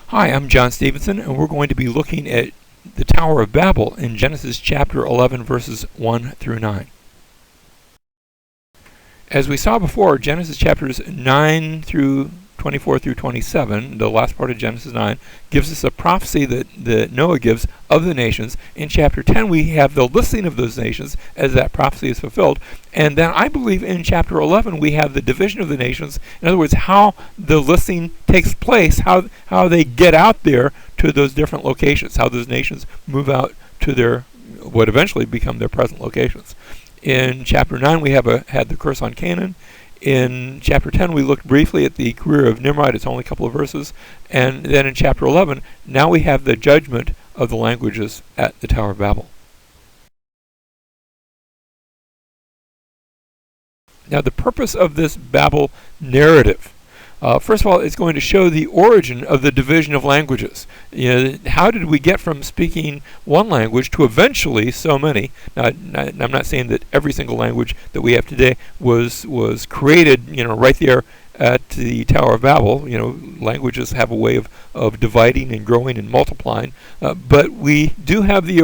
Hi, I'm John Stevenson, and we're going to be looking at the Tower of Babel in Genesis chapter 11, verses 1 through 9. As we saw before, Genesis chapters 9 through 24 through 27, the last part of Genesis 9, gives us a prophecy that Noah gives of the nations. In chapter 10, we have the listing of those nations as that prophecy is fulfilled. And then I believe in chapter 11, we have the division of the nations. In other words, how the listing takes place, how they get out there to those different locations, how those nations move out to their, what eventually become their present locations. In chapter 9, we had the curse on Canaan. In chapter 10, we looked briefly at the career of Nimrod. It's only a couple of verses. And then in chapter 11, now we have the judgment of the languages at the Tower of Babel. Now, the purpose of this Babel narrative, first of all, it's going to show the origin of the division of languages. How did we get from speaking one language to eventually so many? Now, I'm not saying that every single language that we have today was created, right there at the Tower of Babel. Languages have a way of dividing and growing and multiplying, but we do have the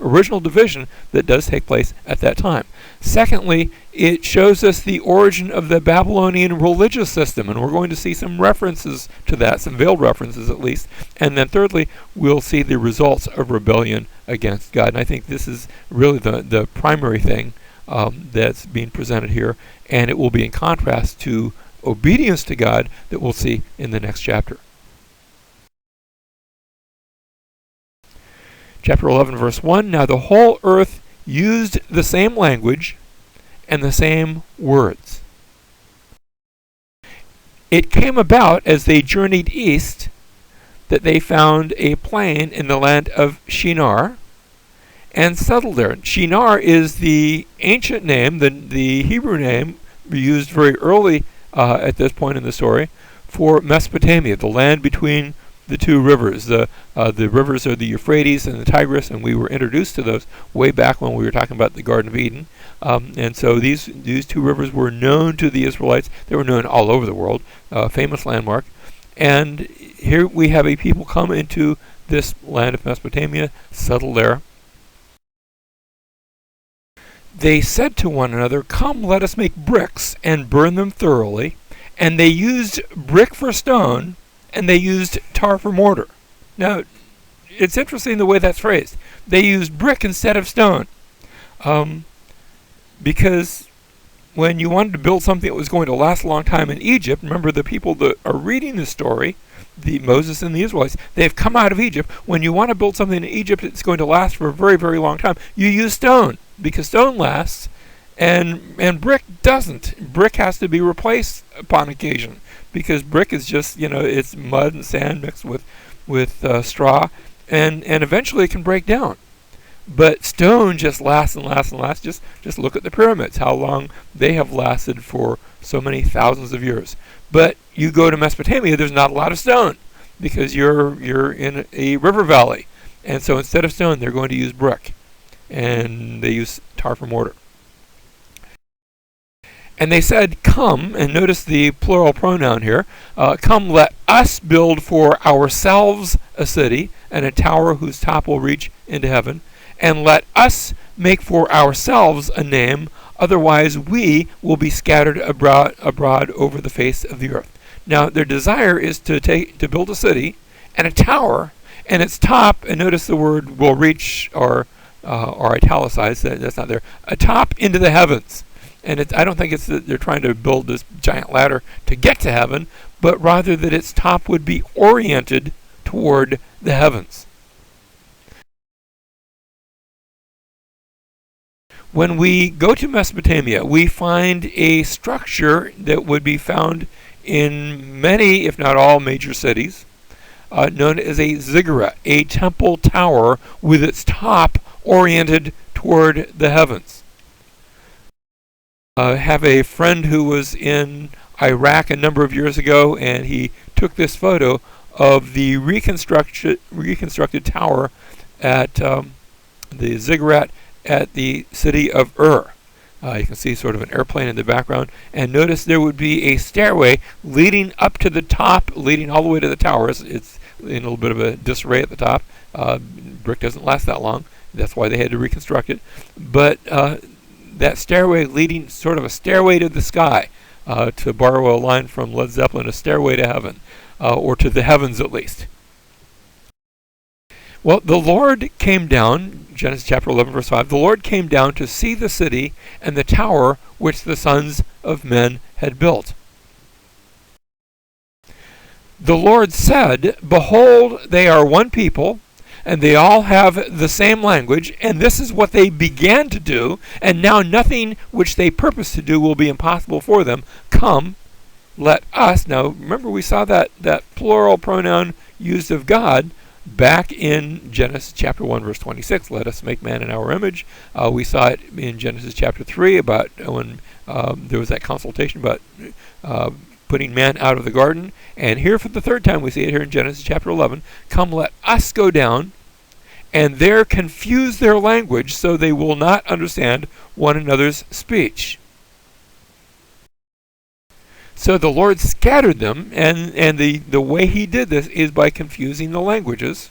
original division that does take place at that time. Secondly, it shows us the origin of the Babylonian religious system, and we're going to see some references to that, some veiled references at least. And then thirdly, we'll see the results of rebellion against God. And I think this is really the primary thing that's being presented here, and it will be in contrast to obedience to God that we'll see in the next chapter. Chapter 11, verse 1, Now the whole earth used the same language and the same words. It came about as they journeyed east that they found a plain in the land of Shinar and settled there. Shinar is the ancient name, the Hebrew name used very early at this point in the story for Mesopotamia, the land between the two rivers. The rivers are the Euphrates and the Tigris, and we were introduced to those way back when we were talking about the Garden of Eden. And so these two rivers were known to the Israelites. They were known all over the world, famous landmark. And here we have a people come into this land of Mesopotamia, settle there. They said to one another, Come, let us make bricks and burn them thoroughly. And they used brick for stone, and they used tar for mortar. Now, it's interesting the way that's phrased. They used brick instead of stone. Because when you wanted to build something that was going to last a long time in Egypt, remember the people that are reading the story, Moses and the Israelites, they've come out of Egypt. When you want to build something in Egypt that's going to last for a very, very long time, you use stone, because stone lasts, and brick doesn't. Brick has to be replaced upon occasion, because brick is just, it's mud and sand mixed with straw, and eventually it can break down. But stone just lasts and lasts and lasts. Just look at the pyramids, how long they have lasted for so many thousands of years. But you go to Mesopotamia, there's not a lot of stone, because you're in a river valley. And so instead of stone, they're going to use brick. And they use tar for mortar. And they said, Come, and notice the plural pronoun here, come, let us build for ourselves a city, and a tower whose top will reach into heaven, and let us make for ourselves a name, otherwise we will be scattered abroad over the face of the earth. Now, their desire is to build a city and a tower, and its top, and notice the word will reach, or italicized, that's not there, a top into the heavens. And I don't think it's that they're trying to build this giant ladder to get to heaven, but rather that its top would be oriented toward the heavens. When we go to Mesopotamia, we find a structure that would be found in many, if not all, major cities, known as a ziggurat, a temple tower with its top oriented toward the heavens. I have a friend who was in Iraq a number of years ago, and he took this photo of the reconstructed tower at the ziggurat at the city of Ur. You can see sort of an airplane in the background. And notice there would be a stairway leading up to the top, leading all the way to the towers. It's in a little bit of a disarray at the top. Brick doesn't last that long. That's why they had to reconstruct it. But that stairway leading, sort of a stairway to the sky, to borrow a line from Led Zeppelin, a stairway to heaven, or to the heavens at least. Well, the Lord came down, Genesis chapter 11, verse 5, the Lord came down to see the city and the tower which the sons of men had built. The Lord said, behold, they are one people, and they all have the same language, and this is what they began to do, and now nothing which they purpose to do will be impossible for them. Come, let us. Now, remember we saw that plural pronoun used of God back in Genesis chapter 1, verse 26, let us make man in our image. We saw it in Genesis chapter 3 about when there was that consultation about putting man out of the garden. And here for the third time we see it here in Genesis chapter 11. Come, let us go down and there confuse their language so they will not understand one another's speech. So the Lord scattered them, and the way he did this is by confusing the languages.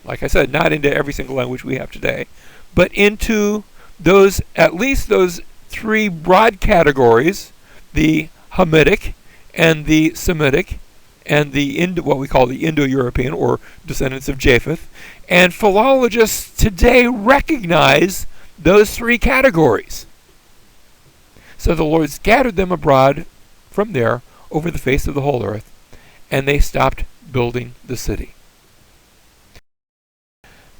Like I said, not into every single language we have today, but into those, at least those three broad categories, the Hamitic and the Semitic and the what we call the Indo-European or descendants of Japheth. And philologists today recognize those three categories. So the Lord scattered them abroad from there over the face of the whole earth, and they stopped building the city.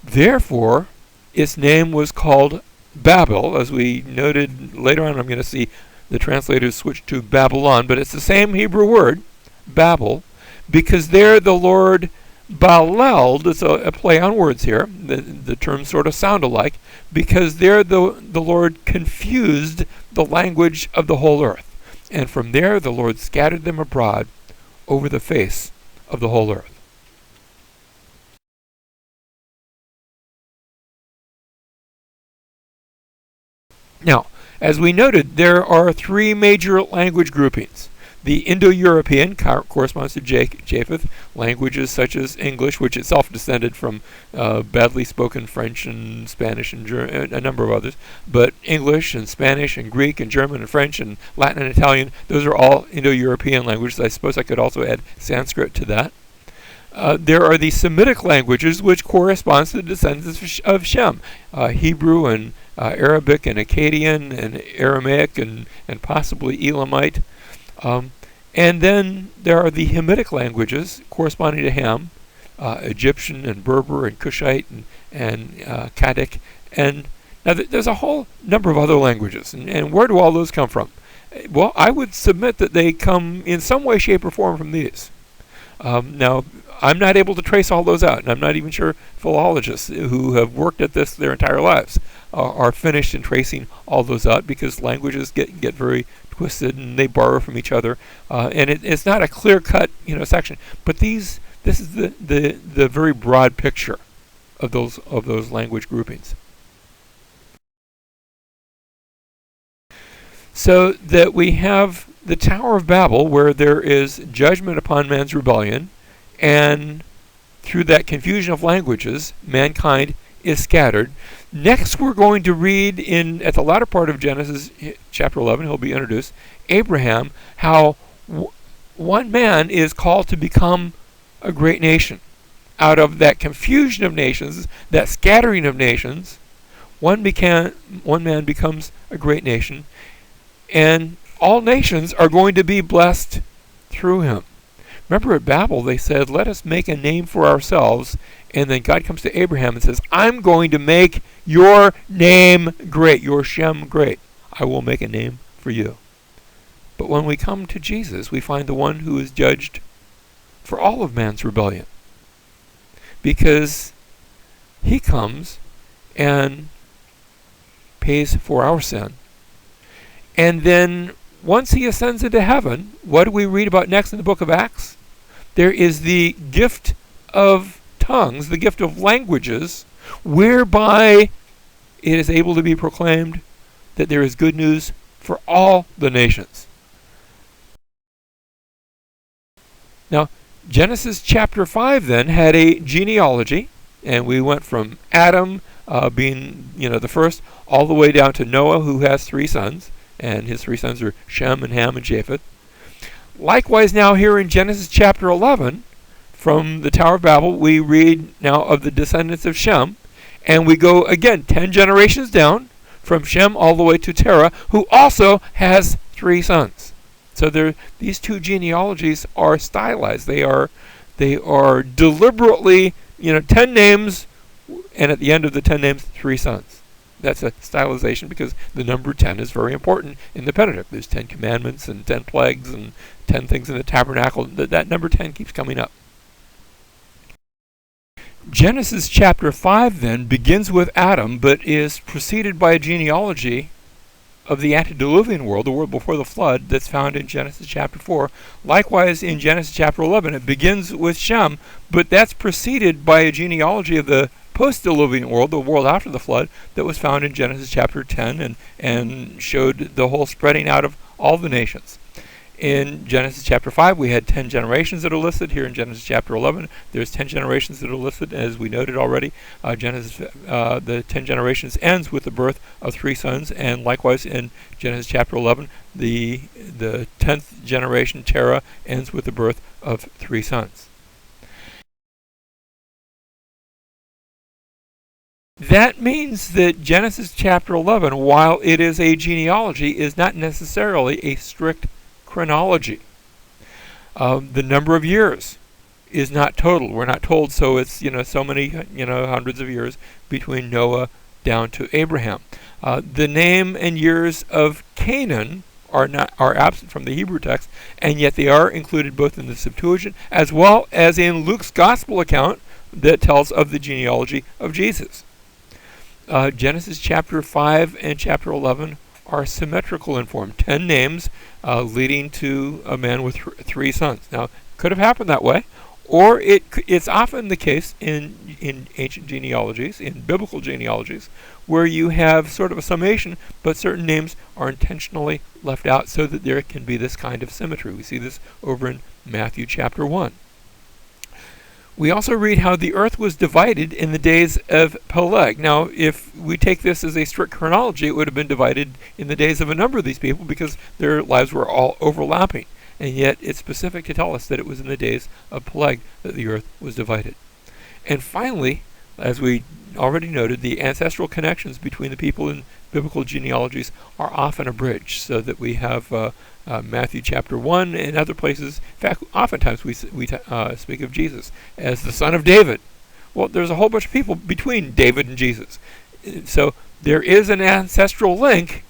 Therefore, its name was called Babel. As we noted later on, I'm going to see the translators switch to Babylon, but it's the same Hebrew word, Babel, because there the Lord Baleled, it's a play on words here, the terms sort of sound alike, because there the Lord confused the language of the whole earth. And from there the Lord scattered them abroad over the face of the whole earth. Now, as we noted, there are three major language groupings. The Indo-European corresponds to Japheth, languages such as English, which itself descended from badly spoken French and Spanish and a number of others. But English and Spanish and Greek and German and French and Latin and Italian, those are all Indo-European languages. I suppose I could also add Sanskrit to that. There are the Semitic languages, which corresponds to the descendants of Shem, Hebrew and Arabic and Akkadian and Aramaic and possibly Elamite. And then there are the Hamitic languages corresponding to Ham, Egyptian and Berber and Cushite and Cadic. And now there's a whole number of other languages. And where do all those come from? Well, I would submit that they come in some way, shape, or form from these. Now, I'm not able to trace all those out, and I'm not even sure philologists who have worked at this their entire lives are finished in tracing all those out, because languages get very twisted and they borrow from each other, and it's not a clear-cut section. But this is the very broad picture of those language groupings. So that we have the Tower of Babel, where there is judgment upon man's rebellion, and through that confusion of languages, mankind is scattered. Next, we're going to read at the latter part of Genesis chapter 11, he'll be introduced, Abraham, how one man is called to become a great nation. Out of that confusion of nations, that scattering of nations, one man becomes a great nation, and all nations are going to be blessed through him. Remember at Babel they said, let us make a name for ourselves, and then God comes to Abraham and says, I'm going to make your name great, your Shem great. I will make a name for you. But when we come to Jesus, we find the one who is judged for all of man's rebellion, because he comes and pays for our sin. And then once he ascends into heaven, what do we read about next in the book of Acts? There is the gift of tongues, the gift of languages, whereby it is able to be proclaimed that there is good news for all the nations. Now, Genesis chapter 5 then had a genealogy, and we went from Adam being the first, all the way down to Noah, who has 3 sons, and his 3 sons are Shem and Ham and Japheth. Likewise, now here in Genesis chapter 11, from the Tower of Babel, we read now of the descendants of Shem, and we go again 10 generations down from Shem all the way to Terah, who also has 3 sons. So these 2 genealogies are stylized. They are deliberately 10 names, and at the end of the 10 names, 3 sons. That's a stylization because the number 10 is very important in the Pentateuch. There's 10 commandments and 10 plagues and 10 things in the tabernacle. That number 10 keeps coming up. Genesis chapter 5 then begins with Adam, but is preceded by a genealogy of the antediluvian world, the world before the flood, that's found in Genesis chapter 4. Likewise, in Genesis chapter 11, it begins with Shem, but that's preceded by a genealogy of the post-diluvian world, the world after the flood, that was found in Genesis chapter 10 and showed the whole spreading out of all the nations. In Genesis chapter 5, we had 10 generations that are listed. Here in Genesis chapter 11, there's 10 generations that are listed. As we noted already, the 10 generations ends with the birth of 3 sons, and likewise in Genesis chapter 11, the 10th generation, Terah, ends with the birth of 3 sons. That means that Genesis chapter 11, while it is a genealogy, is not necessarily a strict chronology. The number of years is not total. We're not told, so it's so many hundreds of years between Noah down to Abraham. The name and years of Canaan are absent from the Hebrew text, and yet they are included both in the Septuagint as well as in Luke's gospel account that tells of the genealogy of Jesus. Genesis chapter 5 and chapter 11 are symmetrical in form. 10 names leading to a man with 3 sons. Now, it could have happened that way, or it's often the case in ancient genealogies, in biblical genealogies, where you have sort of a summation, but certain names are intentionally left out so that there can be this kind of symmetry. We see this over in Matthew chapter 1. We also read how the earth was divided in the days of Peleg. Now, if we take this as a strict chronology, it would have been divided in the days of a number of these people because their lives were all overlapping. And yet, it's specific to tell us that it was in the days of Peleg that the earth was divided. And finally, as we already noted, the ancestral connections between the people in biblical genealogies are often abridged, so that we have Matthew chapter 1 and other places. In fact, oftentimes we speak of Jesus as the son of David. Well, there's a whole bunch of people between David and Jesus. So there is an ancestral link,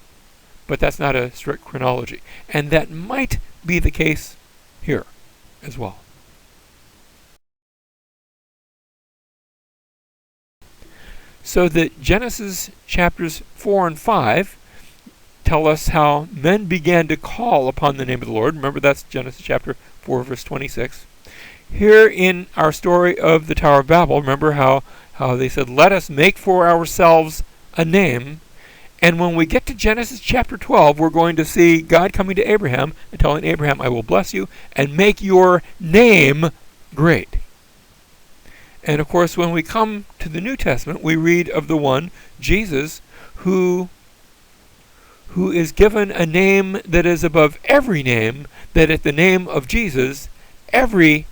but that's not a strict chronology. And that might be the case here as well. So that Genesis chapters 4 and 5 tell us how men began to call upon the name of the Lord. Remember, that's Genesis chapter 4, verse 26. Here in our story of the Tower of Babel, remember how they said, let us make for ourselves a name. And when we get to Genesis chapter 12, we're going to see God coming to Abraham and telling Abraham, I will bless you and make your name great. And of course, when we come to the New Testament, we read of the one, Jesus, who is given a name that is above every name, that at the name of Jesus, every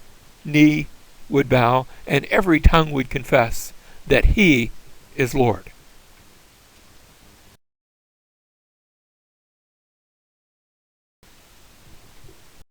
knee would bow and every tongue would confess that he is Lord.